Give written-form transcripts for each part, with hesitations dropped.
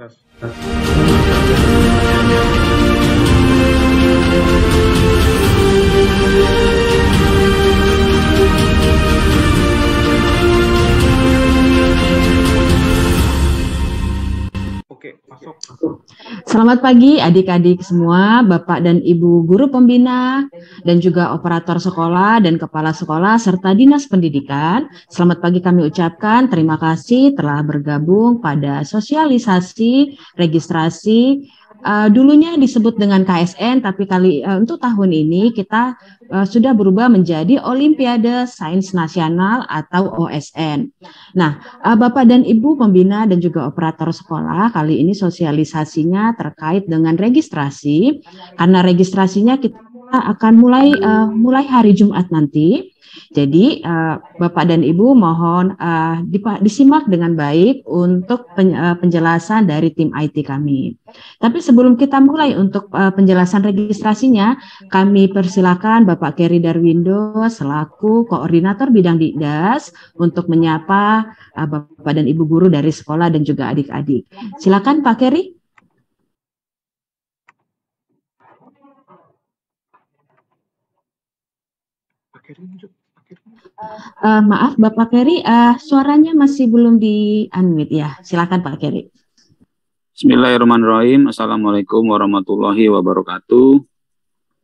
tes. Oke, masuk. Selamat pagi adik-adik semua, Bapak dan Ibu guru pembina, dan juga operator sekolah dan kepala sekolah serta dinas pendidikan. Selamat pagi kami ucapkan terima kasih telah bergabung pada sosialisasi registrasi. Dulunya disebut dengan KSN, tapi untuk tahun ini kita sudah berubah menjadi Olimpiade Sains Nasional atau OSN. Nah, Bapak dan Ibu pembina dan juga operator sekolah, kali ini sosialisasinya terkait dengan registrasi. Karena registrasinya kita akan mulai hari Jumat nanti. Jadi Bapak dan Ibu mohon disimak dengan baik untuk penjelasan dari tim IT kami. Tapi sebelum kita mulai untuk penjelasan registrasinya, kami persilakan Bapak Keri Darwindo selaku koordinator bidang Dikdas untuk menyapa Bapak dan Ibu guru dari sekolah dan juga adik-adik. Silakan Pak Keri. Maaf Bapak Keri, suaranya masih belum di-unmute ya. Silakan Pak Keri. Bismillahirrahmanirrahim. Assalamualaikum warahmatullahi wabarakatuh.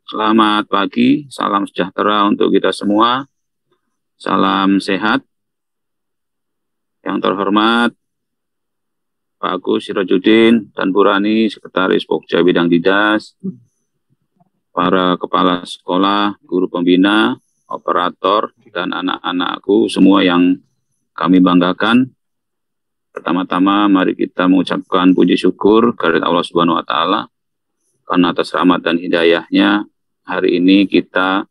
Selamat pagi, salam sejahtera untuk kita semua. Salam sehat. Yang terhormat Pak Agus Sirajuddin dan Bu Rani, Sekretaris Pokja Bidang Didas, para kepala sekolah, guru pembina, operator, dan anak-anakku semua yang kami banggakan. Pertama-tama mari kita mengucapkan puji syukur kepada Allah Subhanahu wa taala karena atas rahmat dan hidayahnya hari ini kita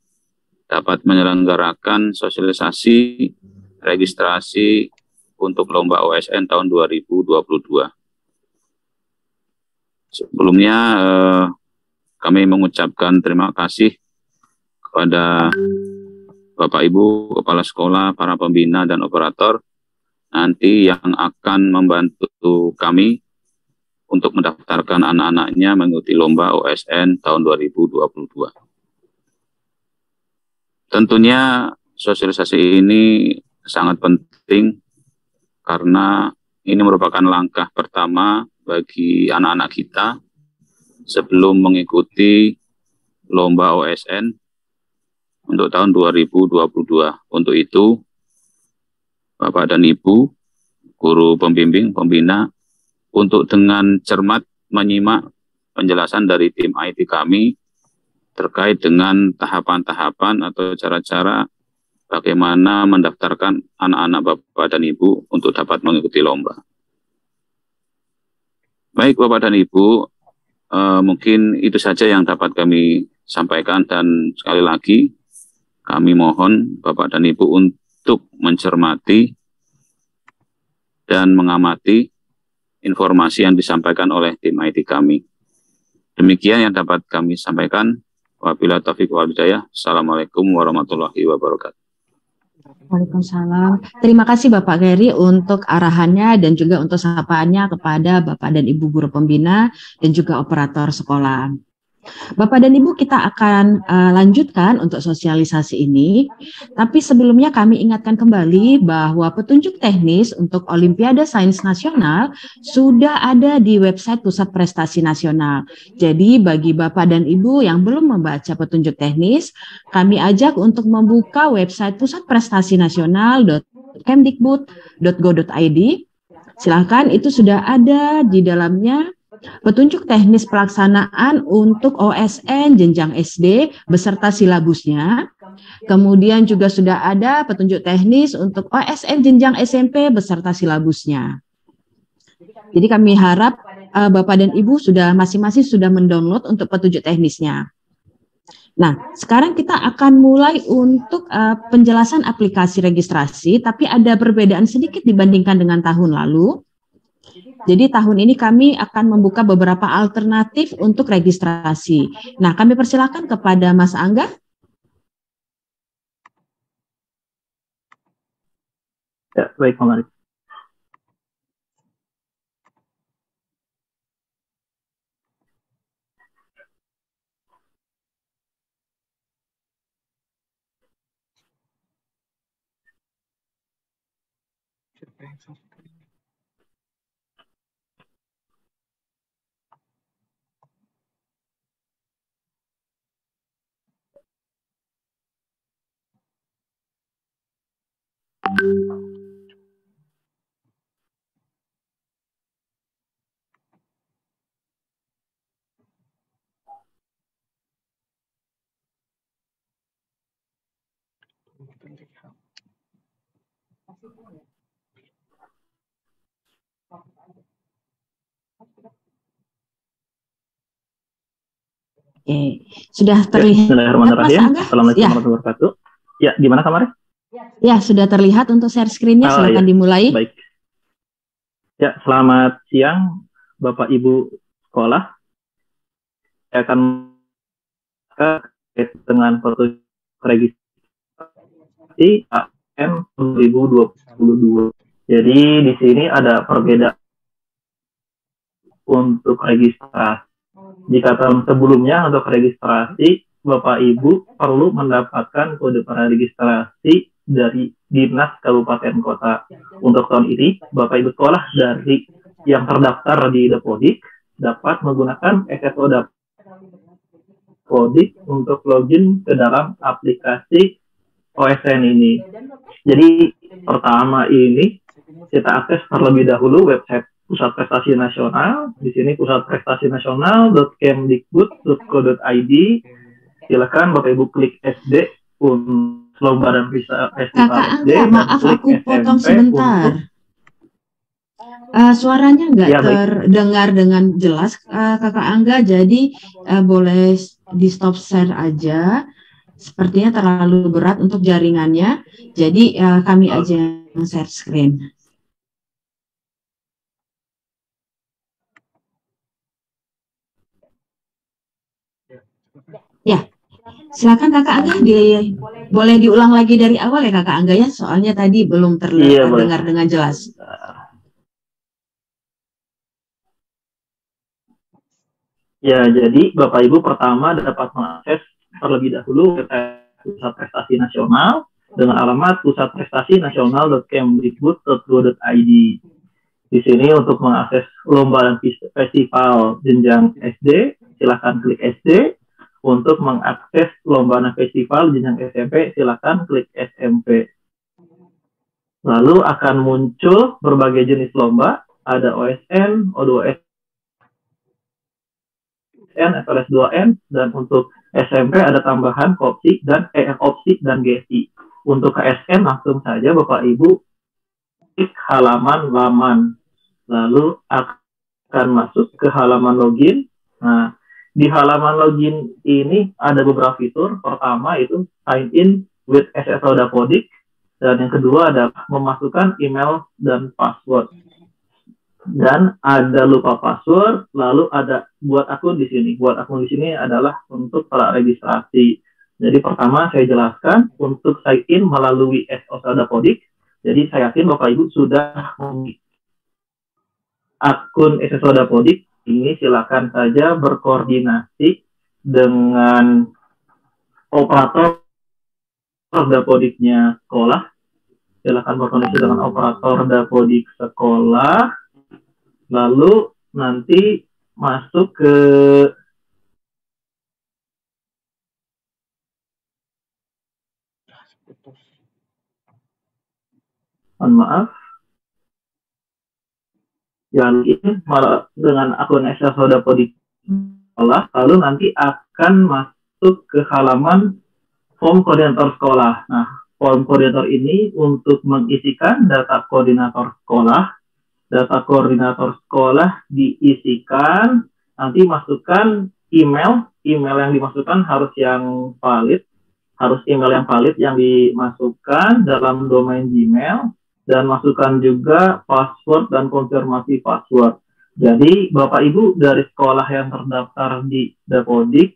dapat menyelenggarakan sosialisasi registrasi untuk lomba OSN tahun 2022. Sebelumnya kami mengucapkan terima kasih kepada Bapak Ibu Kepala Sekolah, para pembina dan operator nanti yang akan membantu kami untuk mendaftarkan anak-anaknya mengikuti lomba OSN tahun 2022. Tentunya sosialisasi ini sangat penting karena ini merupakan langkah pertama bagi anak-anak kita sebelum mengikuti lomba OSN untuk tahun 2022. Untuk itu, Bapak dan Ibu, guru pembimbing, pembina, untuk dengan cermat menyimak penjelasan dari tim IT kami terkait dengan tahapan-tahapan atau cara-cara bagaimana mendaftarkan anak-anak Bapak dan Ibu untuk dapat mengikuti lomba. Baik Bapak dan Ibu, mungkin itu saja yang dapat kami sampaikan dan sekali lagi kami mohon Bapak dan Ibu untuk mencermati dan mengamati informasi yang disampaikan oleh tim IT kami. Demikian yang dapat kami sampaikan. Wabillahi taufiq wal hidayah. Assalamualaikum warahmatullahi wabarakatuh. Waalaikumsalam. Terima kasih Bapak Keri untuk arahannya dan juga untuk sapaannya kepada Bapak dan Ibu guru pembina dan juga operator sekolah. Bapak dan Ibu, kita akan lanjutkan untuk sosialisasi ini. Tapi sebelumnya kami ingatkan kembali bahwa petunjuk teknis untuk Olimpiade Sains Nasional sudah ada di website Pusat Prestasi Nasional. Jadi bagi Bapak dan Ibu yang belum membaca petunjuk teknis, kami ajak untuk membuka website Pusat Prestasi Nasional.kemdikbud.go.id. Silakan, itu sudah ada di dalamnya petunjuk teknis pelaksanaan untuk OSN jenjang SD beserta silabusnya. Kemudian juga sudah ada petunjuk teknis untuk OSN jenjang SMP beserta silabusnya. Jadi kami harap Bapak dan Ibu sudah masing-masing sudah mendownload untuk petunjuk teknisnya. Nah, sekarang kita akan mulai untuk penjelasan aplikasi registrasi, tapi ada perbedaan sedikit dibandingkan dengan tahun lalu. Jadi tahun ini kami akan membuka beberapa alternatif untuk registrasi. Nah, kami persilakan kepada Mas Angga. Ya, baik, Pak Mari. Oke, sudah terlihat Mas Angga? Assalamualaikum warahmatullahi wabarakatuh. Ya, gimana kamarnya? Ya, sudah terlihat untuk share screen-nya, silakan dimulai. Baik. Ya, selamat siang Bapak Ibu sekolah. Saya akan dengan foto registrasi AM 2022. Jadi di sini ada perbedaan untuk registrasi. Jika tahun sebelumnya untuk registrasi, Bapak Ibu perlu mendapatkan kode praregistrasi dari Dinas Kabupaten Kota. Untuk tahun ini, Bapak Ibu sekolah dari yang terdaftar di Dapodik dapat menggunakan SSO Dapodik untuk login ke dalam aplikasi OSN ini. Jadi pertama ini kita akses terlebih dahulu website Pusat Prestasi Nasional. Di sini pusatprestasi.nasional.kemdikbud.go.id. Silakan Bapak Ibu klik SD untuk lomba dan festival Kakak SD. Angga, maaf aku potong sebentar. Suaranya nggak terdengar dengan jelas, Kakak Angga. Jadi boleh di stop share aja. Sepertinya terlalu berat untuk jaringannya. Jadi kami aja yang share screen. Ya, silakan Kakak Angga, boleh diulang lagi dari awal ya Kakak Angga ya, soalnya tadi belum terdengar dengan jelas. Ya, jadi Bapak Ibu pertama dapat mengakses terlebih dahulu Pusat Prestasi Nasional dengan alamat pusatprestasi.nasional.kemdikbud.go.id. Di sini untuk mengakses lomba dan festival jenjang SD, silakan klik SD. Untuk mengakses lomba dan festival jenjang SMP, silakan klik SMP. Lalu akan muncul berbagai jenis lomba, ada OSN, O2S, FLS 2N, dan untuk SMP ada tambahan opsi dan GSI. Untuk KSN langsung saja Bapak Ibu klik halaman laman, lalu akan masuk ke halaman login. Nah, di halaman login ini ada beberapa fitur. Pertama itu sign in with SSO Dapodik, dan yang kedua adalah memasukkan email dan password. Dan ada lupa password, lalu ada buat akun di sini. Buat akun di sini adalah untuk praregistrasi. Jadi pertama saya jelaskan untuk sign in melalui SSO Dapodik. Jadi saya yakin Bapak Ibu sudah memiliki akun SSO Dapodik. Ini silakan saja berkoordinasi dengan operator Dapodiknya sekolah. Silakan berkoordinasi dengan operator Dapodik sekolah. Lalu nanti masuk ke maaf. Yang ini dengan akun SSO Dapodik sekolah, lalu nanti akan masuk ke halaman form koordinator sekolah. Nah, form koordinator ini untuk mengisikan data koordinator sekolah. Data koordinator sekolah diisikan, nanti masukkan email yang dimasukkan harus yang valid, harus email yang valid yang dimasukkan dalam domain Gmail. Dan masukkan juga password dan konfirmasi password. Jadi Bapak Ibu dari sekolah yang terdaftar di Dapodik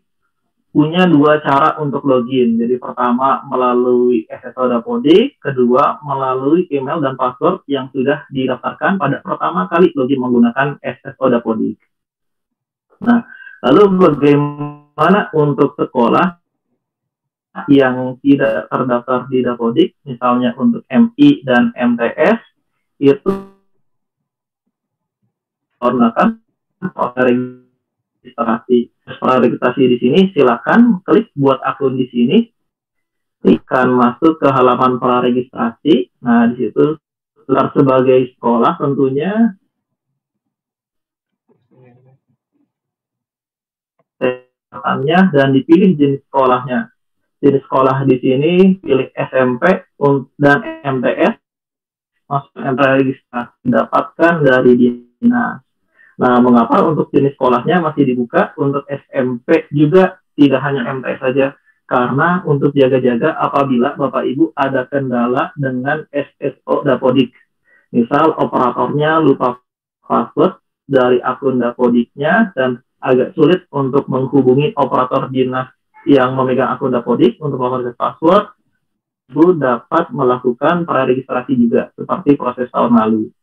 punya dua cara untuk login. Jadi pertama melalui SSO Dapodik, kedua melalui email dan password yang sudah didaftarkan pada pertama kali login menggunakan SSO Dapodik. Nah, lalu bagaimana untuk sekolah yang tidak terdaftar di Dapodik, misalnya untuk MI dan MTS, itu menggunakan registrasi. Registrasi di sini silakan klik buat akun di sini, klikkan masuk ke halaman praregistrasi. Nah, di situ sebagai sekolah tentunya dan dipilih jenis sekolahnya. Jenis sekolah di sini pilih SMP dan MTS, masuk registrasi dapatkan dari dinas. Nah, mengapa untuk jenis sekolahnya masih dibuka? Untuk SMP juga tidak hanya MTS saja, karena untuk jaga-jaga apabila Bapak Ibu ada kendala dengan SSO Dapodik. Misal operatornya lupa password dari akun Dapodiknya dan agak sulit untuk menghubungi operator dinas yang memegang akun Dapodik untuk mengakses password, Ibu dapat melakukan praregistrasi juga seperti proses tahun lalu.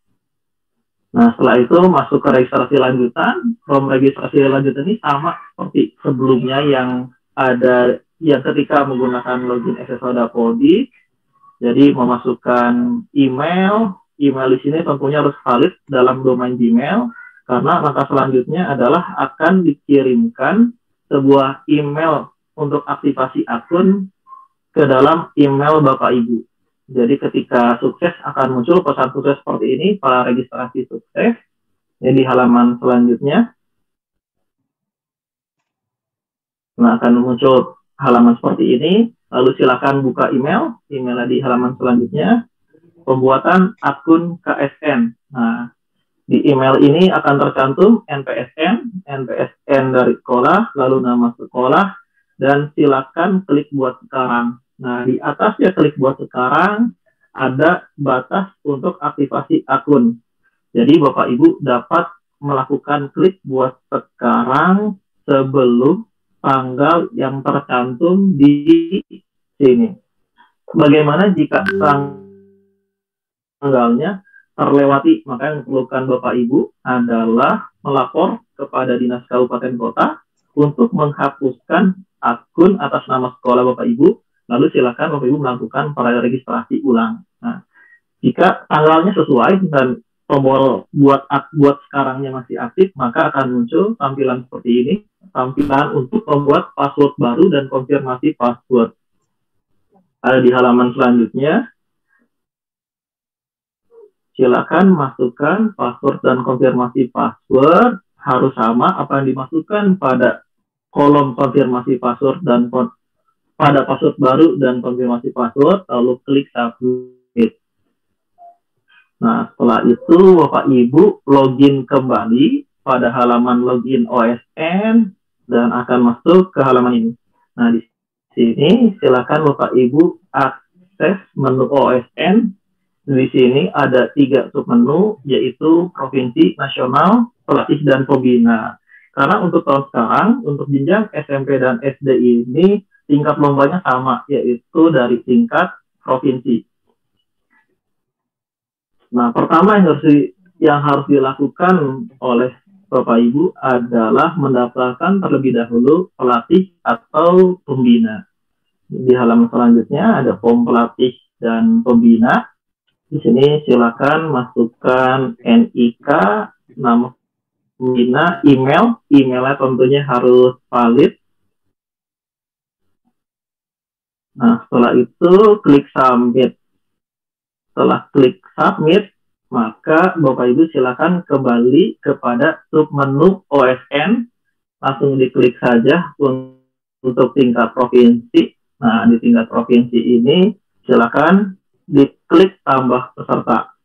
Nah, setelah itu masuk ke registrasi lanjutan. Form registrasi lanjutan ini sama seperti sebelumnya yang ada yang ketika menggunakan login SSO Dapodik. Jadi memasukkan email di sini tentunya harus valid dalam domain Gmail, karena langkah selanjutnya adalah akan dikirimkan sebuah email untuk aktivasi akun ke dalam email Bapak Ibu. Jadi ketika sukses akan muncul pesan sukses seperti ini, para registrasi sukses. Ini di halaman selanjutnya. Nah, akan muncul halaman seperti ini. Lalu silakan buka email di halaman selanjutnya. Pembuatan akun KSN. Nah, di email ini akan tercantum NPSN dari sekolah, lalu nama sekolah, dan silakan klik buat sekarang. Nah, di atasnya klik buat sekarang, ada batas untuk aktivasi akun. Jadi, Bapak Ibu dapat melakukan klik buat sekarang sebelum tanggal yang tercantum di sini. Bagaimana jika tanggalnya terlewati? Maka yang diperlukan Bapak Ibu adalah melapor kepada Dinas Kabupaten Kota untuk menghapuskan akun atas nama sekolah Bapak Ibu. Lalu silakan Bapak Ibu melakukan praregistrasi ulang. Nah, jika tanggalnya sesuai dan tombol buat sekarangnya masih aktif, maka akan muncul tampilan seperti ini, tampilan untuk membuat password baru dan konfirmasi password. Ada di halaman selanjutnya. Silakan masukkan password dan konfirmasi password harus sama apa yang dimasukkan pada kolom konfirmasi password dan pada password baru dan konfirmasi password, lalu klik submit. Nah, setelah itu Bapak Ibu login kembali pada halaman login OSN dan akan masuk ke halaman ini. Nah, di sini silakan Bapak Ibu akses menu OSN. Di sini ada 3 submenu, yaitu provinsi, nasional, pelatih, dan pembina. Karena untuk tahun sekarang, untuk jenjang SMP dan SD ini tingkat lombanya sama, yaitu dari tingkat provinsi. Nah, pertama yang harus dilakukan oleh Bapak Ibu adalah mendaftarkan terlebih dahulu pelatih atau pembina. Di halaman selanjutnya ada form pelatih dan pembina. Di sini silakan masukkan NIK, nama pembina, emailnya tentunya harus valid. Nah, setelah itu klik submit. Setelah klik submit, maka Bapak Ibu silakan kembali kepada submenu OSN. Langsung diklik saja untuk tingkat provinsi. Nah, di tingkat provinsi ini silakan diklik tambah peserta.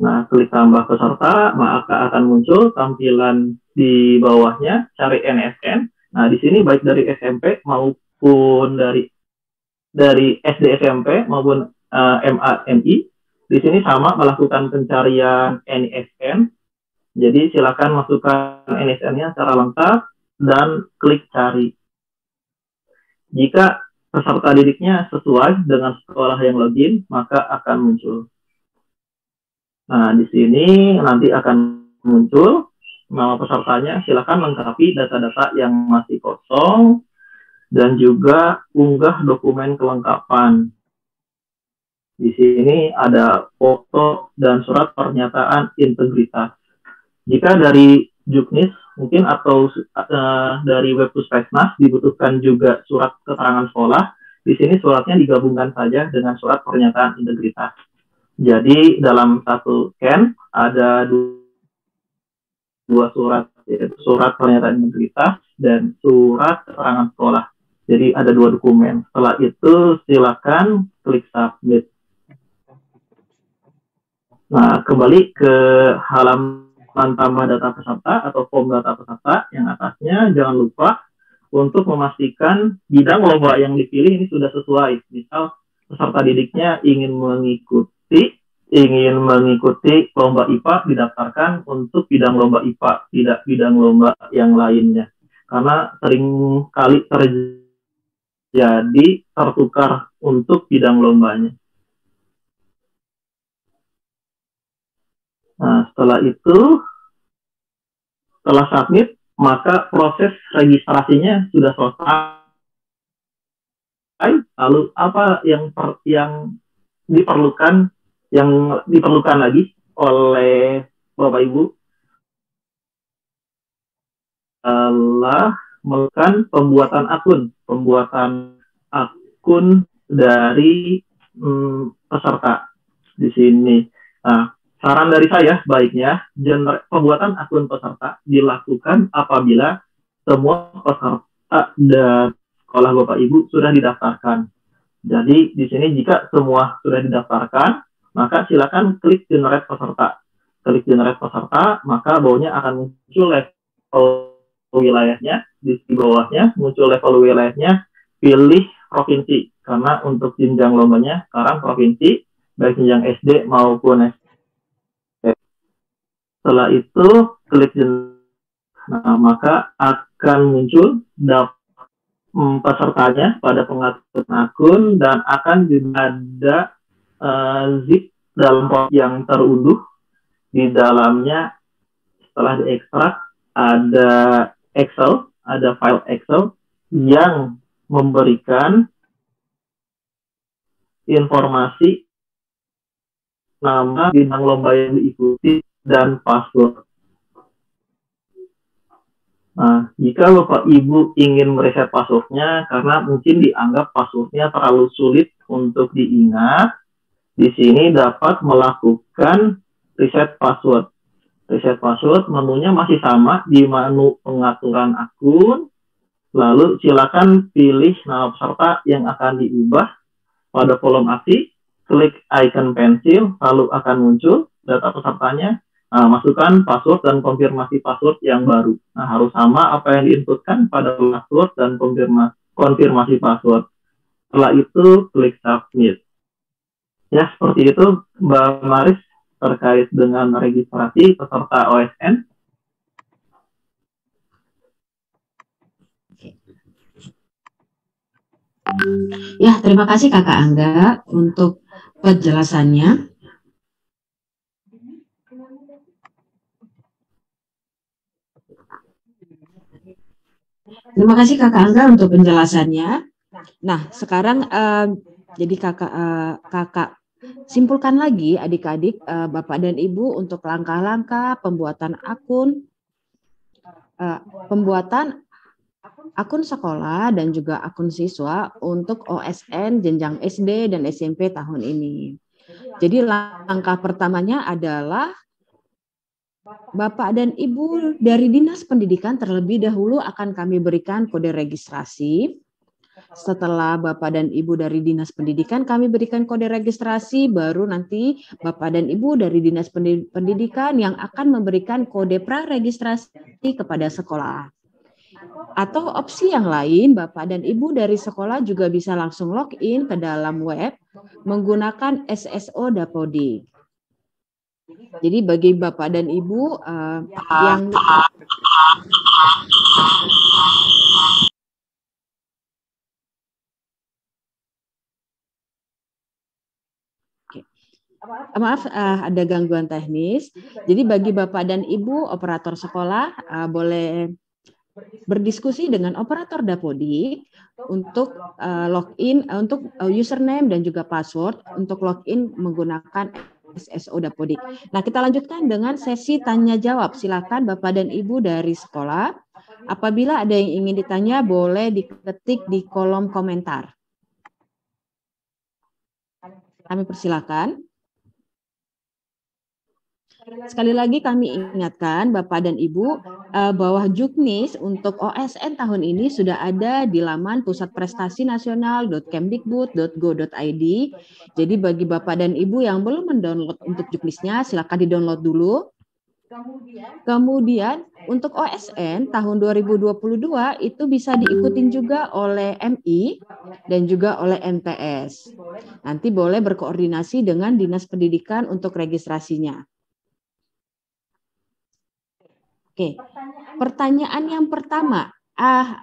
Nah, klik tambah peserta, maka akan muncul tampilan di bawahnya, cari NSN. Nah, di sini baik dari SMP maupun dari SD SMP maupun MI, di sini sama melakukan pencarian NSN. Jadi silakan masukkan NSN-nya secara lengkap dan klik cari. Jika peserta didiknya sesuai dengan sekolah yang login, maka akan muncul. Nah, di sini nanti akan muncul nama pesertanya. Silakan lengkapi data-data yang masih kosong dan juga unggah dokumen kelengkapan. Di sini ada foto dan surat pernyataan integritas. Jika dari Juknis mungkin atau dari web Puskesmas dibutuhkan juga surat keterangan sekolah, di sini suratnya digabungkan saja dengan surat pernyataan integritas. Jadi dalam satu scan ada dua surat, yaitu surat pernyataan integritas dan surat keterangan sekolah. Jadi ada dua dokumen. Setelah itu silakan klik submit. Nah, kembali ke halaman tambah data peserta atau form data peserta yang atasnya, jangan lupa untuk memastikan bidang lomba yang dipilih ini sudah sesuai. Misal peserta didiknya ingin mengikuti lomba IPA, didaftarkan untuk bidang lomba IPA, tidak bidang lomba yang lainnya. Karena sering kali terjadi tertukar untuk bidang lombanya. Nah, setelah submit, maka proses registrasinya sudah selesai. Lalu apa yang diperlukan lagi oleh Bapak Ibu adalah melakukan pembuatan akun dari peserta di sini. Nah, saran dari saya, baiknya pembuatan akun peserta dilakukan apabila semua peserta dan sekolah Bapak Ibu sudah didaftarkan. Jadi di sini jika semua sudah didaftarkan, maka silakan klik generate peserta. Klik generate peserta, maka bawahnya akan muncul level wilayahnya. Di bawahnya muncul level wilayahnya, pilih provinsi. Karena untuk jenjang lombanya sekarang provinsi, baik jenjang SD maupun SMP. Setelah itu klik maka akan muncul pesertanya pada pengaturan akun dan akan juga ada zip dalam yang terunduh. Di dalamnya setelah diekstrak ada file Excel yang memberikan informasi nama bidang lomba yang diikuti dan password. Nah, jika Bapak Ibu ingin mereset passwordnya karena mungkin dianggap passwordnya terlalu sulit untuk diingat, di sini dapat melakukan reset password. Reset password menunya masih sama di menu pengaturan akun. Lalu silakan pilih nama peserta yang akan diubah. Pada kolom aksi, klik icon pensil, lalu akan muncul data pesertanya. Nah, masukkan password dan konfirmasi password yang baru. Nah, harus sama apa yang diinputkan pada password dan konfirmasi password. Setelah itu, klik submit. Ya, seperti itu, Mbak Maris, terkait dengan registrasi peserta OSN. Ya, terima kasih Kakak Angga untuk penjelasannya. Terima kasih Kakak Angga untuk penjelasannya. Nah, sekarang jadi kakak simpulkan lagi adik-adik, Bapak dan Ibu untuk langkah-langkah pembuatan akun sekolah dan juga akun siswa untuk OSN jenjang SD dan SMP tahun ini. Jadi langkah pertamanya adalah Bapak dan Ibu dari Dinas Pendidikan terlebih dahulu akan kami berikan kode registrasi. Setelah Bapak dan Ibu dari Dinas Pendidikan kami berikan kode registrasi, baru nanti Bapak dan Ibu dari Dinas Pendidikan yang akan memberikan kode praregistrasi kepada sekolah. Atau opsi yang lain, Bapak dan Ibu dari sekolah juga bisa langsung login ke dalam web menggunakan SSO Dapodik. Jadi bagi Bapak dan Ibu yang maaf, ada gangguan teknis. Jadi bagi Bapak dan Ibu operator sekolah boleh berdiskusi dengan operator Dapodik untuk login, untuk username dan juga password untuk login menggunakan SSO Dapodik. Nah, kita lanjutkan dengan sesi tanya jawab. Silakan Bapak dan Ibu dari sekolah. Apabila ada yang ingin ditanya, boleh diketik di kolom komentar. Kami persilakan. Sekali lagi kami ingatkan Bapak dan Ibu bahwa Juknis untuk OSN tahun ini sudah ada di laman pusatprestasi-nasional.kemdikbud.go.id. Jadi bagi Bapak dan Ibu yang belum mendownload untuk Juknisnya, silakan di-download dulu. Kemudian untuk OSN tahun 2022 itu bisa diikutin juga oleh MI dan juga oleh MTS. Nanti boleh berkoordinasi dengan Dinas Pendidikan untuk registrasinya. Oke, pertanyaan yang pertama, ada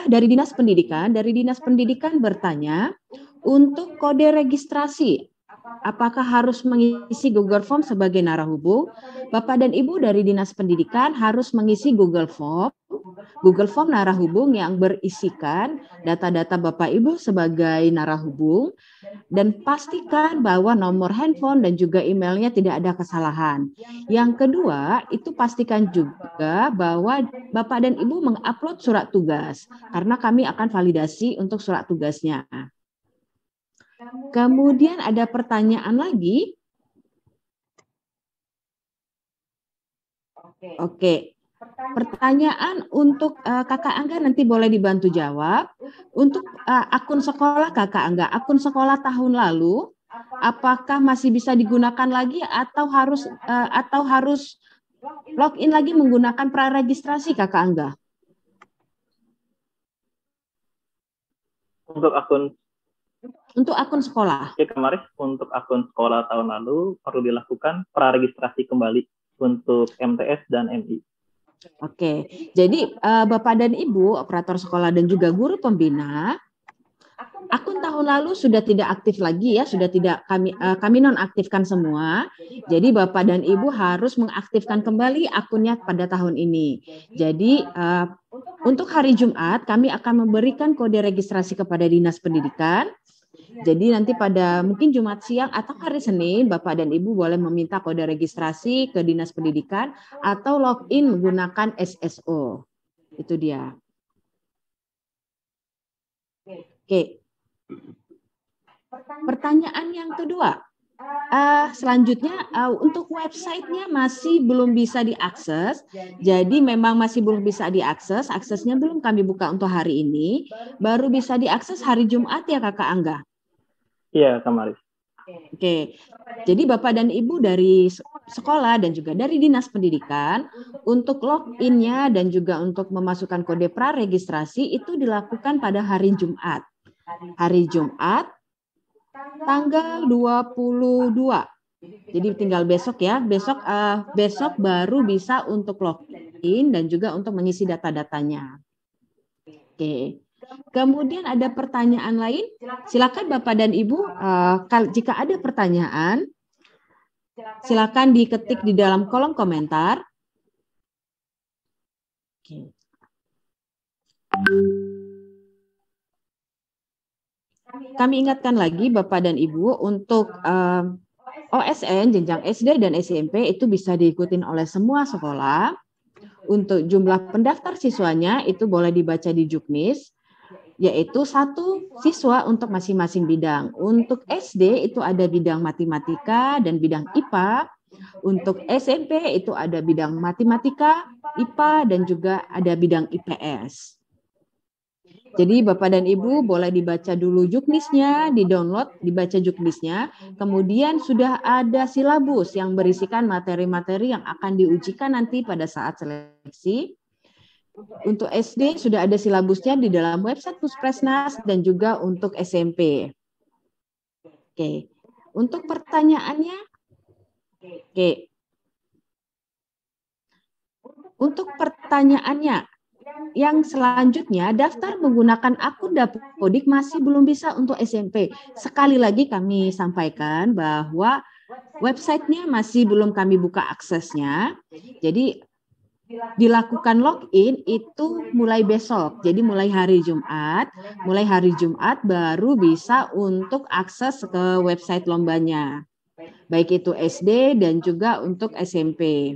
dari Dinas Pendidikan. Dari Dinas Pendidikan bertanya, untuk kode registrasi, apakah harus mengisi Google Form sebagai narahubung? Bapak dan Ibu dari Dinas Pendidikan harus mengisi Google Form narahubung yang berisikan data-data Bapak Ibu sebagai narahubung, dan pastikan bahwa nomor handphone dan juga emailnya tidak ada kesalahan. Yang kedua, itu pastikan juga bahwa Bapak dan Ibu mengupload surat tugas, karena kami akan validasi untuk surat tugasnya. Kemudian ada pertanyaan lagi. Oke. Pertanyaan untuk Kakak Angga nanti boleh dibantu jawab. Untuk akun sekolah Kakak Angga, akun sekolah tahun lalu, apakah masih bisa digunakan lagi atau harus login lagi menggunakan praregistrasi Kakak Angga? Untuk akun sekolah. Ya, kemarin untuk akun sekolah tahun lalu perlu dilakukan praregistrasi kembali untuk MTS dan MI. Oke, jadi Bapak dan Ibu, operator sekolah dan juga guru pembina, akun tahun lalu sudah tidak aktif lagi ya, sudah tidak kami nonaktifkan semua. Jadi Bapak dan Ibu harus mengaktifkan kembali akunnya pada tahun ini. Jadi untuk hari Jumat kami akan memberikan kode registrasi kepada Dinas Pendidikan. Jadi nanti pada mungkin Jumat siang atau hari Senin, Bapak dan Ibu boleh meminta kode registrasi ke Dinas Pendidikan atau login menggunakan SSO. Itu dia. Oke. Pertanyaan yang kedua. Selanjutnya untuk websitenya masih belum bisa diakses. Jadi memang masih belum bisa diakses. Aksesnya belum kami buka untuk hari ini. Baru bisa diakses hari Jumat ya Kakak Angga? Iya, kemarin. Oke, jadi Bapak dan Ibu dari sekolah dan juga dari Dinas Pendidikan untuk login-nya dan juga untuk memasukkan kode praregistrasi itu dilakukan pada hari Jumat. Hari Jumat tanggal 22. Jadi tinggal besok ya. Besok baru bisa untuk login dan juga untuk mengisi data-datanya. Oke. Kemudian ada pertanyaan lain, silakan Bapak dan Ibu, jika ada pertanyaan, silakan diketik di dalam kolom komentar. Oke. Kami ingatkan lagi Bapak dan Ibu untuk OSN, jenjang SD dan SMP itu bisa diikuti oleh semua sekolah. Untuk jumlah pendaftar siswanya itu boleh dibaca di Juknis, yaitu 1 siswa untuk masing-masing bidang. Untuk SD itu ada bidang matematika dan bidang IPA. Untuk SMP itu ada bidang matematika, IPA, dan juga ada bidang IPS. Jadi Bapak dan Ibu boleh dibaca dulu Juknisnya, di-download, dibaca Juknisnya. Kemudian sudah ada silabus yang berisikan materi-materi yang akan diujikan nanti pada saat seleksi. Untuk SD sudah ada silabusnya di dalam website Puspresnas dan juga untuk SMP. Oke. Untuk pertanyaannya, oke. Untuk pertanyaannya yang selanjutnya, daftar menggunakan akun Dapodik masih belum bisa untuk SMP. Sekali lagi kami sampaikan bahwa websitenya masih belum kami buka aksesnya. Jadi dilakukan login itu mulai besok. Jadi mulai hari Jumat baru bisa untuk akses ke website lombanya. Baik itu SD dan juga untuk SMP.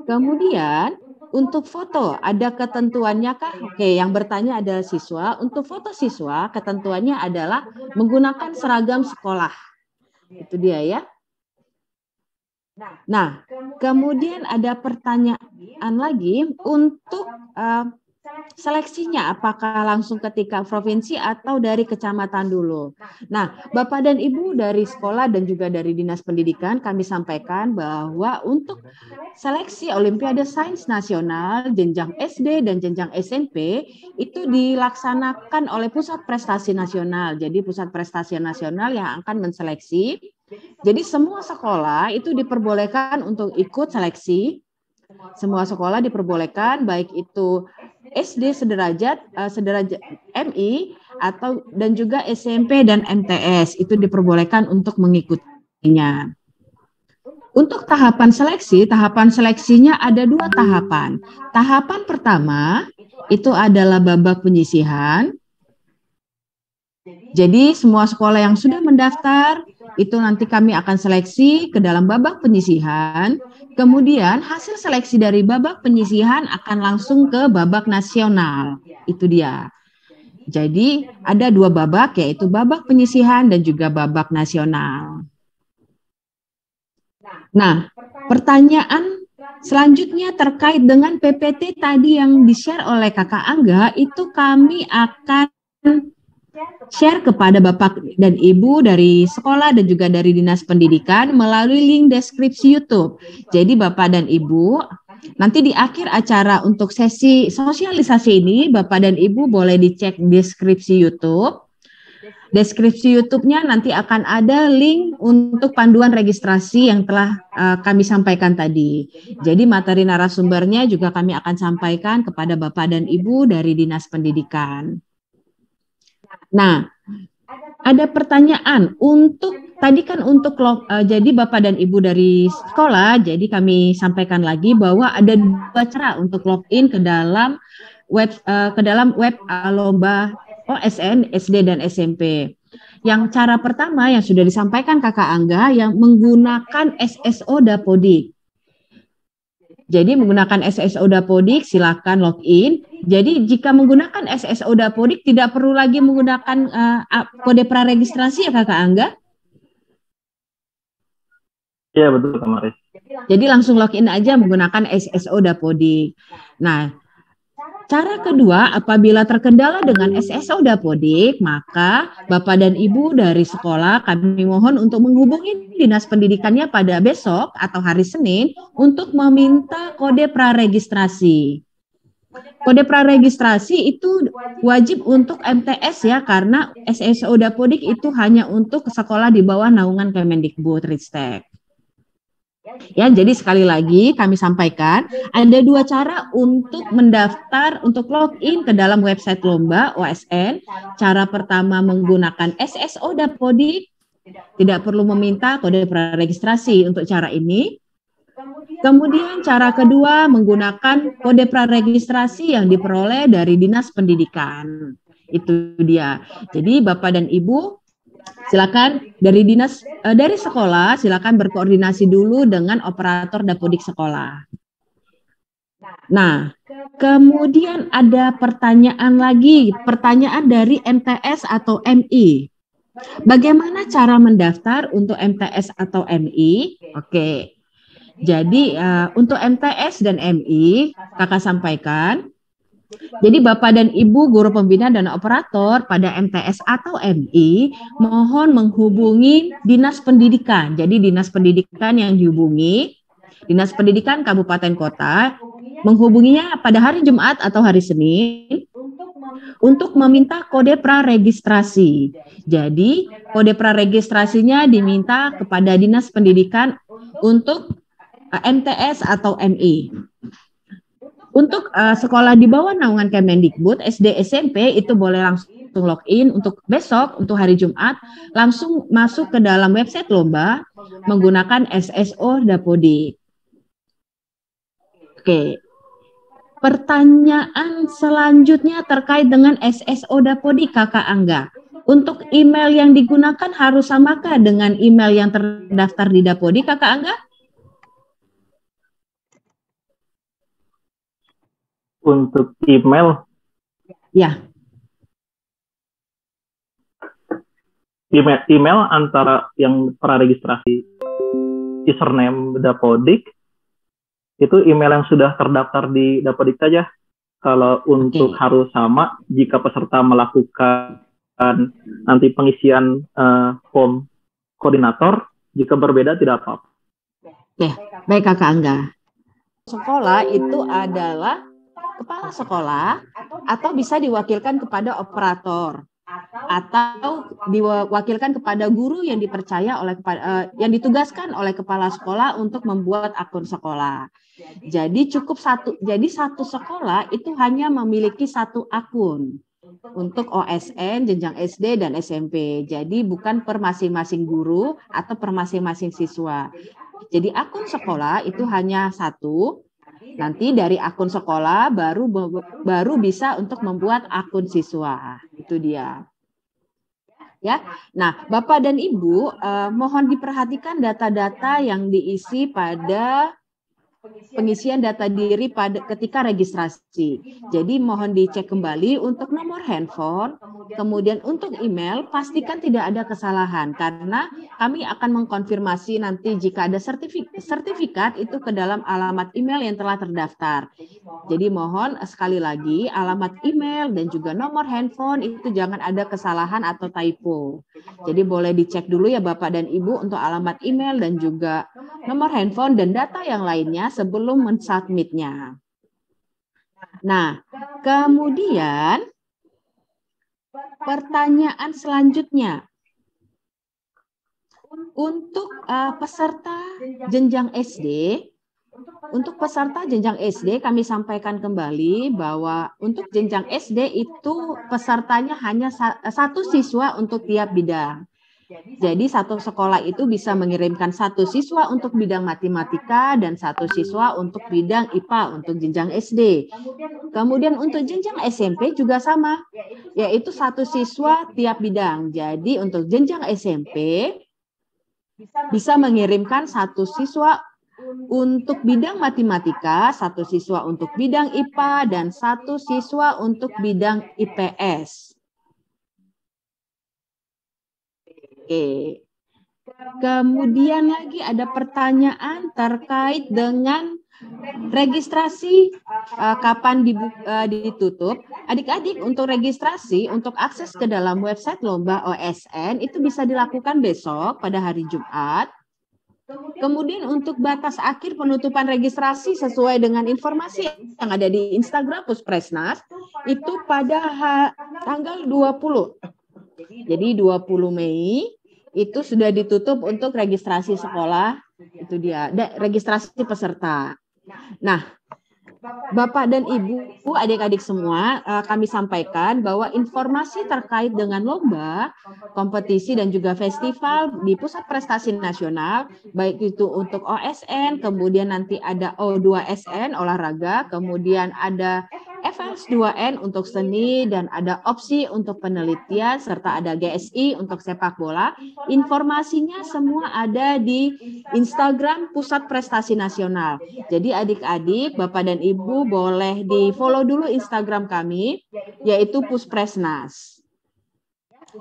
Kemudian untuk foto ada ketentuannya kah? Oke, yang bertanya adalah siswa. Untuk foto siswa ketentuannya adalah menggunakan seragam sekolah. Itu dia ya. Nah, kemudian ada pertanyaan lagi untuk seleksinya, apakah langsung ketika provinsi atau dari kecamatan dulu. Nah, Bapak dan Ibu dari sekolah dan juga dari Dinas Pendidikan kami sampaikan bahwa untuk seleksi Olimpiade Sains Nasional jenjang SD dan jenjang SMP itu dilaksanakan oleh Pusat Prestasi Nasional. Jadi Pusat Prestasi Nasional yang akan menseleksi. Jadi semua sekolah itu diperbolehkan untuk ikut seleksi. Semua sekolah diperbolehkan baik itu SD sederajat MI atau dan juga SMP dan MTS itu diperbolehkan untuk mengikutinya. Untuk tahapan seleksinya ada 2 tahapan. Tahapan pertama itu adalah babak penyisihan. Jadi semua sekolah yang sudah mendaftar itu nanti kami akan seleksi ke dalam babak penyisihan. Kemudian hasil seleksi dari babak penyisihan akan langsung ke babak nasional. Itu dia. Jadi ada 2 babak yaitu babak penyisihan dan juga babak nasional. Nah, pertanyaan selanjutnya terkait dengan PPT tadi yang di-share oleh Kakak Angga itu kami akan share kepada Bapak dan Ibu dari sekolah dan juga dari Dinas Pendidikan melalui link deskripsi YouTube. Jadi Bapak dan Ibu, nanti di akhir acara untuk sesi sosialisasi ini, Bapak dan Ibu boleh dicek deskripsi YouTube. Deskripsi YouTube-nya nanti akan ada link untuk panduan registrasi yang telah kami sampaikan tadi. Jadi materi narasumbernya juga kami akan sampaikan kepada Bapak dan Ibu dari Dinas Pendidikan. Nah, ada pertanyaan untuk tadi kan untuk jadi Bapak dan Ibu dari sekolah, jadi kami sampaikan lagi bahwa ada 2 cara untuk login ke dalam web lomba OSN SD dan SMP. Yang cara pertama yang sudah disampaikan Kakak Angga yang menggunakan SSO Dapodik. Jadi menggunakan SSO Dapodik silakan login. Jadi jika menggunakan SSO Dapodik tidak perlu lagi menggunakan kode praregistrasi ya Kakak Angga? Iya betul Kak Maris. Jadi langsung login aja menggunakan SSO Dapodik. Nah, cara kedua, apabila terkendala dengan SSO Dapodik, maka Bapak dan Ibu dari sekolah kami mohon untuk menghubungi Dinas Pendidikannya pada besok atau hari Senin untuk meminta kode praregistrasi. Kode praregistrasi itu wajib untuk MTS ya, karena SSO Dapodik itu hanya untuk sekolah di bawah naungan Kemendikbudristek. Ya, jadi sekali lagi kami sampaikan ada 2 cara untuk mendaftar untuk login ke dalam website lomba OSN. Cara pertama menggunakan SSO Dapodik, tidak perlu meminta kode praregistrasi untuk cara ini. Kemudian cara kedua menggunakan kode praregistrasi yang diperoleh dari Dinas Pendidikan. Itu dia. Jadi Bapak dan Ibu silakan dari sekolah silakan berkoordinasi dulu dengan operator Dapodik sekolah. Nah, kemudian ada pertanyaan lagi, pertanyaan dari MTS atau MI. Bagaimana cara mendaftar untuk MTS atau MI? Oke. Jadi untuk MTS dan MI Kakak sampaikan. Jadi Bapak dan Ibu guru pembina dan operator pada MTS atau MI mohon menghubungi Dinas Pendidikan. Jadi Dinas Pendidikan yang dihubungi, Dinas Pendidikan Kabupaten Kota, menghubunginya pada hari Jumat atau hari Senin untuk meminta kode praregistrasi. Jadi kode praregistrasinya diminta kepada Dinas Pendidikan untuk MTS atau MI. Untuk sekolah di bawah naungan Kemendikbud, SD, SMP itu boleh langsung login. Untuk besok, untuk hari Jumat, langsung masuk ke dalam website lomba menggunakan SSO Dapodik. Oke. Pertanyaan selanjutnya terkait dengan SSO Dapodik, Kakak Angga. Untuk email yang digunakan harus samakah dengan email yang terdaftar di Dapodik, Kakak Angga? Untuk email, Ya. email antara yang praregistrasi username Dapodik itu email yang sudah terdaftar di Dapodik saja. Kalau untuk harus sama, jika peserta melakukan nanti pengisian form koordinator, jika berbeda tidak apa-apa. Oke, baik Kakak Angga. Sekolah itu adalah kepala sekolah atau bisa diwakilkan kepada operator atau diwakilkan kepada guru yang dipercaya oleh yang ditugaskan oleh kepala sekolah untuk membuat akun sekolah. Jadi satu sekolah itu hanya memiliki satu akun untuk OSN, jenjang SD dan SMP. Jadi bukan per masing-masing guru atau per masing-masing siswa. Jadi akun sekolah itu hanya satu. Nanti dari akun sekolah baru bisa untuk membuat akun siswa. Itu dia. Ya. Nah, Bapak dan Ibu mohon diperhatikan data-data yang diisi pada pengisian data diri ketika registrasi. Jadi mohon dicek kembali untuk nomor handphone, kemudian untuk email, pastikan tidak ada kesalahan karena kami akan mengkonfirmasi nanti jika ada sertifikat itu ke dalam alamat email yang telah terdaftar. Jadi mohon sekali lagi alamat email dan juga nomor handphone itu jangan ada kesalahan atau typo. Jadi boleh dicek dulu ya Bapak dan Ibu untuk alamat email dan juga nomor handphone dan data yang lainnya sebelum mensubmitnya. Nah, kemudian pertanyaan selanjutnya. Untuk peserta jenjang SD, kami sampaikan kembali bahwa untuk jenjang SD itu pesertanya hanya satu siswa untuk tiap bidang. Jadi satu sekolah itu bisa mengirimkan satu siswa untuk bidang matematika dan satu siswa untuk bidang IPA untuk jenjang SD. Kemudian untuk jenjang SMP juga sama, yaitu satu siswa tiap bidang. Jadi untuk jenjang SMP bisa mengirimkan satu siswa untuk bidang matematika, satu siswa untuk bidang IPA, dan satu siswa untuk bidang IPS. Oke. Kemudian lagi ada pertanyaan terkait dengan registrasi kapan ditutup. Adik-adik untuk registrasi untuk akses ke dalam website lomba OSN itu bisa dilakukan besok pada hari Jumat. Kemudian untuk batas akhir penutupan registrasi sesuai dengan informasi yang ada di Instagram Puspresnas itu pada tanggal 20. Jadi 20 Mei itu sudah ditutup untuk registrasi sekolah, itu dia, registrasi peserta. Nah, Bapak dan Ibu, adik-adik semua, kami sampaikan bahwa informasi terkait dengan lomba, kompetisi dan juga festival di Pusat Prestasi Nasional, baik itu untuk OSN, kemudian nanti ada O2SN olahraga, kemudian ada FS2N untuk seni dan ada opsi untuk penelitian serta ada GSI untuk sepak bola. Informasinya semua ada di Instagram Pusat Prestasi Nasional. Jadi adik-adik, Bapak dan Ibu boleh di-follow dulu Instagram kami yaitu Puspresnas.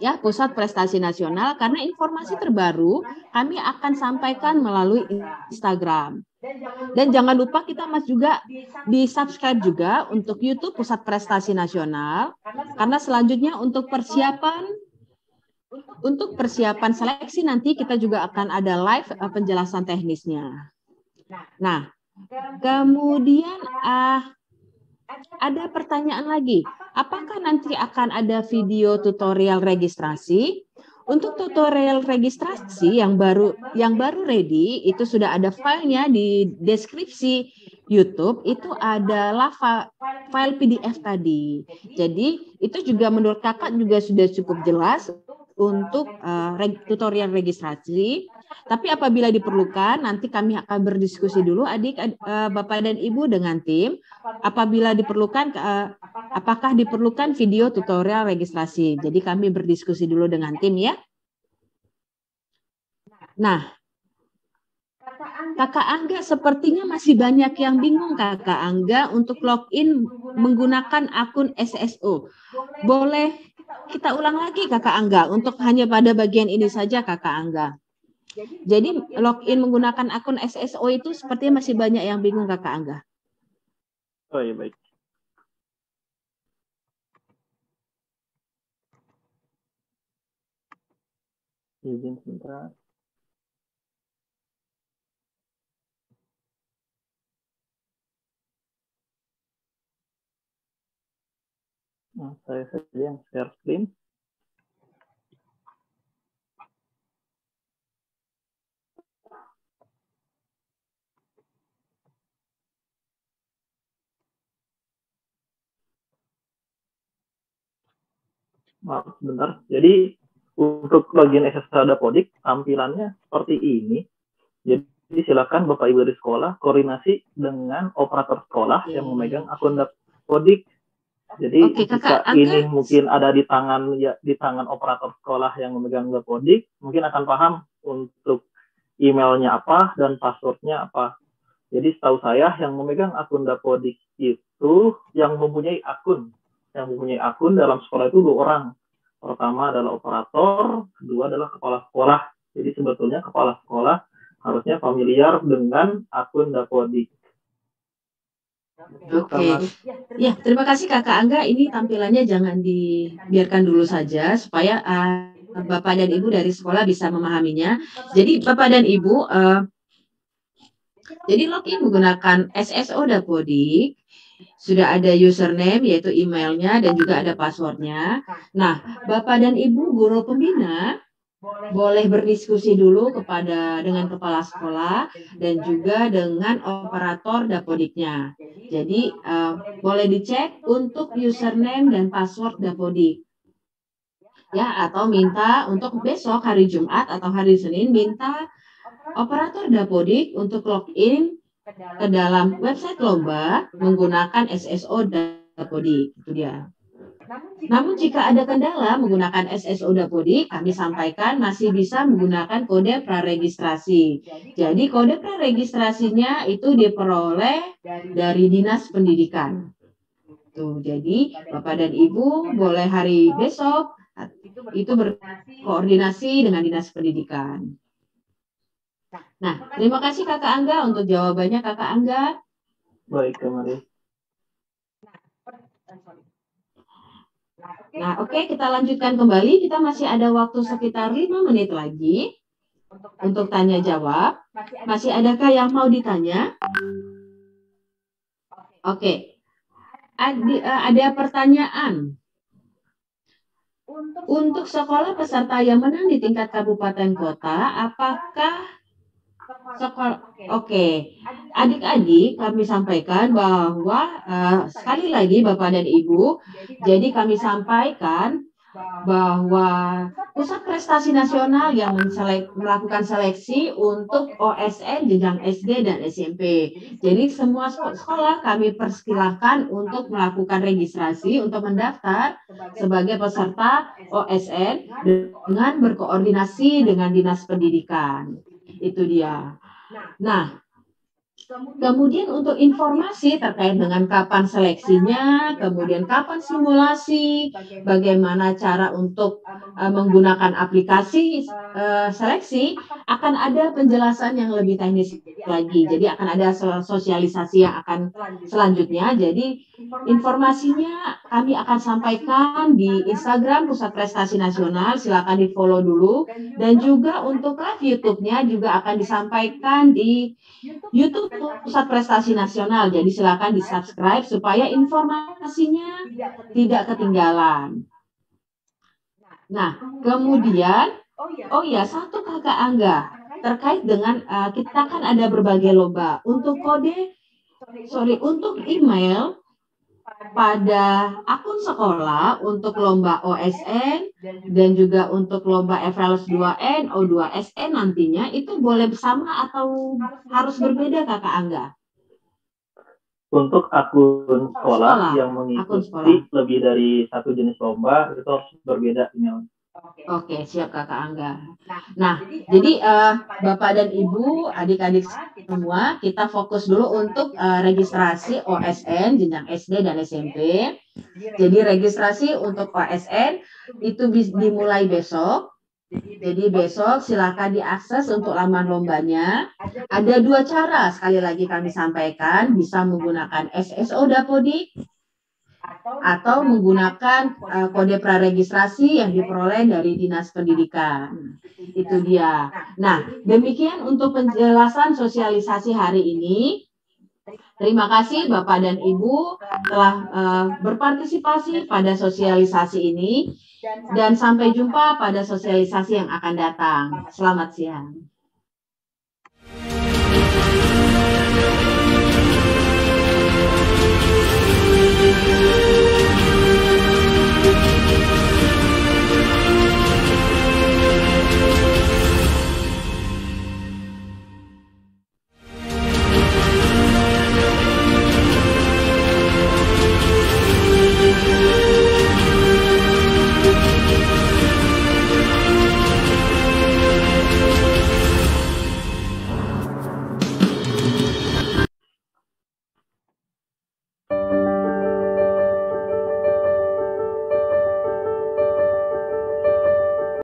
Ya, Pusat Prestasi Nasional karena informasi terbaru kami akan sampaikan melalui Instagram. Dan jangan lupa kita juga di-subscribe juga untuk YouTube Pusat Prestasi Nasional karena selanjutnya untuk persiapan seleksi nanti kita juga akan ada live penjelasan teknisnya. Nah, kemudian ada pertanyaan lagi. Apakah nanti akan ada video tutorial registrasi? Untuk tutorial registrasi yang baru ready itu sudah ada filenya di deskripsi YouTube, itu adalah file PDF tadi. Jadi itu juga menurut kakak juga sudah cukup jelas untuk tutorial registrasi. Tapi apabila diperlukan, nanti kami akan berdiskusi dulu Bapak dan Ibu dengan tim. Apabila diperlukan, apakah diperlukan video tutorial registrasi. Jadi kami berdiskusi dulu dengan tim ya. Nah, Kakak Angga sepertinya masih banyak yang bingung Kakak Angga untuk login menggunakan akun SSO. Boleh kita ulang lagi Kakak Angga untuk hanya pada bagian ini saja Kakak Angga. Jadi login menggunakan akun SSO itu sepertinya masih banyak yang bingung Kakak Angga. Oh iya baik. Izin sebentar. Nah, saya saja yang share screen. Maaf sebentar. Jadi untuk login SSO Dapodik tampilannya seperti ini. Jadi silakan Bapak Ibu dari sekolah koordinasi dengan operator sekolah yang memegang akun Dapodik. Jadi jika ini mungkin ada di tangan operator sekolah yang memegang Dapodik, mungkin akan paham untuk emailnya apa dan passwordnya apa. Jadi setahu saya yang memegang akun Dapodik itu yang mempunyai akun dalam sekolah itu 2 orang. Pertama adalah operator, kedua adalah kepala sekolah. Jadi sebetulnya kepala sekolah harusnya familiar dengan akun Dapodik. Oke. Ya, terima kasih Kakak Angga. Ini tampilannya jangan dibiarkan dulu saja supaya Bapak dan Ibu dari sekolah bisa memahaminya. Jadi Bapak dan Ibu, jadi login menggunakan SSO Dapodik. Sudah ada username yaitu emailnya dan juga ada passwordnya. Nah, Bapak dan Ibu guru pembina boleh berdiskusi dulu dengan kepala sekolah dan juga dengan operator Dapodiknya. Jadi boleh dicek untuk username dan password Dapodik. Ya, atau minta untuk besok hari Jumat atau hari Senin minta operator Dapodik untuk login ke dalam website lomba menggunakan SSO Dapodik. Itu dia. Namun jika ada kendala menggunakan SSO Dapodik, kami sampaikan masih bisa menggunakan kode praregistrasi. Jadi kode praregistrasinya itu diperoleh dari Dinas Pendidikan. Tuh, jadi Bapak dan Ibu boleh hari besok itu berkoordinasi dengan Dinas Pendidikan. Nah, terima kasih Kakak Angga untuk jawabannya Kakak Angga. Baik, kemarin. Nah, oke, kita lanjutkan kembali. Kita masih ada waktu sekitar 5 menit lagi untuk tanya jawab. Masih adakah yang mau ditanya? Oke. Ada pertanyaan. Untuk sekolah peserta yang menang di tingkat kabupaten kota, apakah Oke, adik-adik kami sampaikan bahwa sekali lagi Bapak dan Ibu, jadi kami sampaikan bahwa Pusat Prestasi Nasional yang melakukan seleksi untuk OSN jenjang SD dan SMP. Jadi semua sekolah kami persilahkan untuk melakukan registrasi untuk mendaftar sebagai peserta OSN dengan berkoordinasi dengan Dinas Pendidikan. Itu dia. Nah, kemudian untuk informasi terkait dengan kapan seleksinya, kemudian kapan simulasi, bagaimana cara untuk menggunakan aplikasi seleksi, akan ada penjelasan yang lebih teknis lagi. Jadi akan ada sosialisasi yang akan selanjutnya. Jadi informasinya kami akan sampaikan di Instagram Pusat Prestasi Nasional, silakan di-follow dulu. Dan juga untuk live YouTube-nya juga akan disampaikan di YouTube Pusat Prestasi Nasional. Jadi silakan di-subscribe supaya informasinya tidak ketinggalan. Nah, kemudian, oh ya, satu Kakak Angga, terkait dengan kita kan ada berbagai lomba. Untuk untuk email, pada akun sekolah untuk lomba OSN dan juga untuk lomba Evaluasi 2N, O2SN nantinya itu boleh bersama atau harus berbeda Kakak Angga? Untuk akun sekolah yang mengikuti lebih dari satu jenis lomba itu harus berbeda email. Oke, siap Kakak Angga. Nah, jadi Bapak dan Ibu, adik-adik semua, kita fokus dulu untuk registrasi OSN jenjang SD dan SMP. Jadi registrasi untuk OSN itu dimulai besok. Jadi besok silakan diakses untuk laman lombanya. Ada 2 cara, sekali lagi kami sampaikan, bisa menggunakan SSO Dapodik atau menggunakan kode praregistrasi yang diperoleh dari Dinas Pendidikan. Itu dia. Nah, demikian untuk penjelasan sosialisasi hari ini. Terima kasih Bapak dan Ibu telah berpartisipasi pada sosialisasi ini dan sampai jumpa pada sosialisasi yang akan datang. Selamat siang.